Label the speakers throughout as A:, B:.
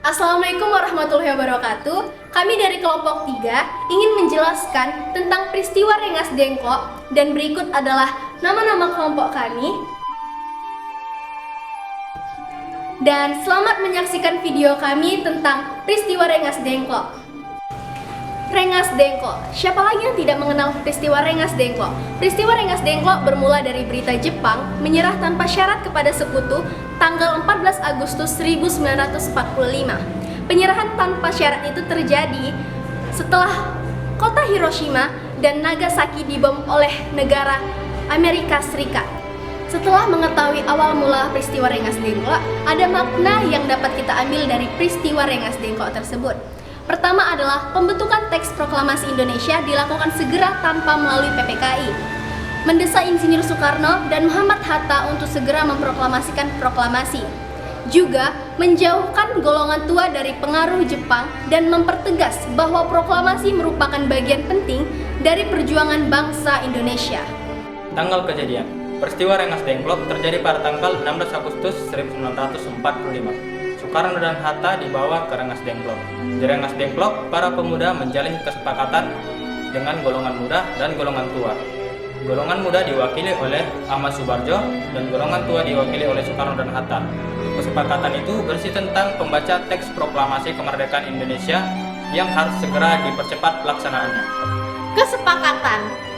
A: Assalamualaikum warahmatullahi wabarakatuh. Kami dari kelompok 3 ingin menjelaskan tentang peristiwa Rengas Dengklok, dan berikut adalah nama-nama kelompok kami. Dan selamat menyaksikan video kami tentang peristiwa Rengas Dengklok. Rengas Dengklok. Siapa lagi yang tidak mengenal peristiwa Rengas Dengklok? Peristiwa Rengas Dengklok bermula dari berita Jepang menyerah tanpa syarat kepada sekutu tanggal 14 Agustus 1945. Penyerahan tanpa syarat itu terjadi setelah kota Hiroshima dan Nagasaki dibom oleh negara Amerika Serikat. Setelah mengetahui awal mula peristiwa Rengas Dengklok, ada makna yang dapat kita ambil dari peristiwa Rengas Dengklok tersebut. Pertama adalah pembentukan teks proklamasi Indonesia dilakukan segera tanpa melalui PPKI. Mendesak Insinyur Soekarno dan Muhammad Hatta untuk segera memproklamasikan proklamasi. Juga menjauhkan golongan tua dari pengaruh Jepang dan mempertegas bahwa proklamasi merupakan bagian penting dari perjuangan bangsa Indonesia.
B: Tanggal kejadian. Peristiwa Rengas Dengklok terjadi pada tanggal 16 Agustus 1945. Soekarno dan Hatta dibawa ke Rengas Dengklok. Di Rengas Dengklok, para pemuda menjalin kesepakatan dengan golongan muda dan golongan tua. Golongan muda diwakili oleh Ahmad Subarjo dan golongan tua diwakili oleh Soekarno dan Hatta. Kesepakatan itu berisi tentang pembaca teks proklamasi kemerdekaan Indonesia yang harus segera dipercepat pelaksanaannya.
C: Kesepakatan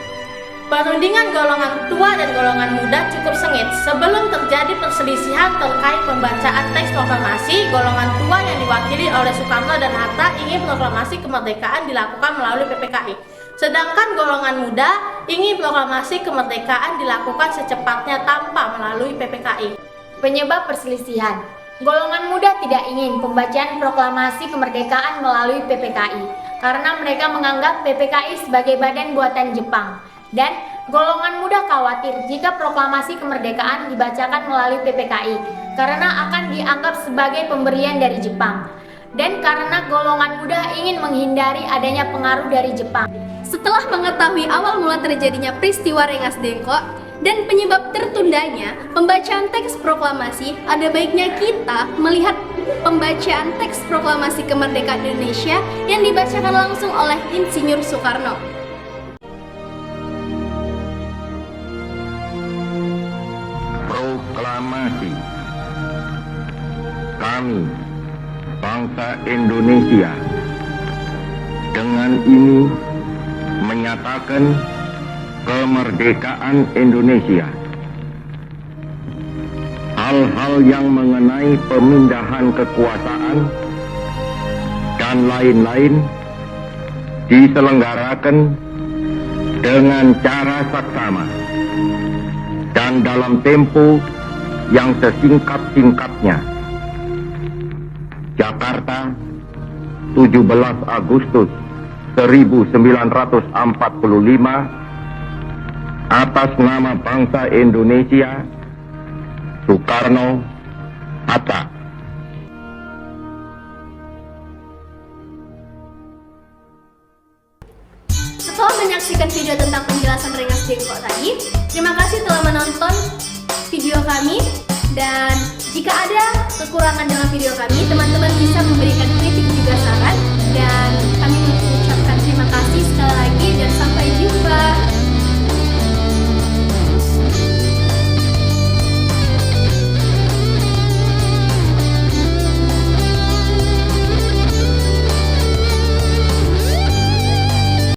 C: perundingan golongan tua dan golongan muda cukup sengit. Sebelum terjadi perselisihan terkait pembacaan teks proklamasi, golongan tua yang diwakili oleh Soekarno dan Hatta ingin proklamasi kemerdekaan dilakukan melalui PPKI. Sedangkan golongan muda ingin proklamasi kemerdekaan dilakukan secepatnya tanpa melalui PPKI.
D: Penyebab perselisihan. Golongan muda tidak ingin pembacaan proklamasi kemerdekaan melalui PPKI karena mereka menganggap PPKI sebagai badan buatan Jepang. Dan golongan muda khawatir jika proklamasi kemerdekaan dibacakan melalui PPKI karena akan dianggap sebagai pemberian dari Jepang. Dan karena golongan muda ingin menghindari adanya pengaruh dari Jepang.
A: Setelah mengetahui awal mula terjadinya peristiwa Rengas Dengklok dan penyebab tertundanya pembacaan teks proklamasi, ada baiknya kita melihat pembacaan teks proklamasi kemerdekaan Indonesia yang dibacakan langsung oleh Insinyur Soekarno.
E: Proklamasi. Kami, bangsa Indonesia, dengan ini menyatakan kemerdekaan Indonesia. Hal-hal yang mengenai pemindahan kekuasaan dan lain-lain diselenggarakan dengan cara saksama dan dalam tempo yang sesingkat-singkatnya. Jakarta, 17 Agustus 1945, atas nama bangsa Indonesia, Soekarno, Hatta.
A: Setelah menyaksikan video tentang penjelasan Rengas Dengklok tadi, terima kasih telah menonton video kami. Dan jika ada kekurangan dalam video kami, teman-teman bisa memberikan kritik juga saran. Dan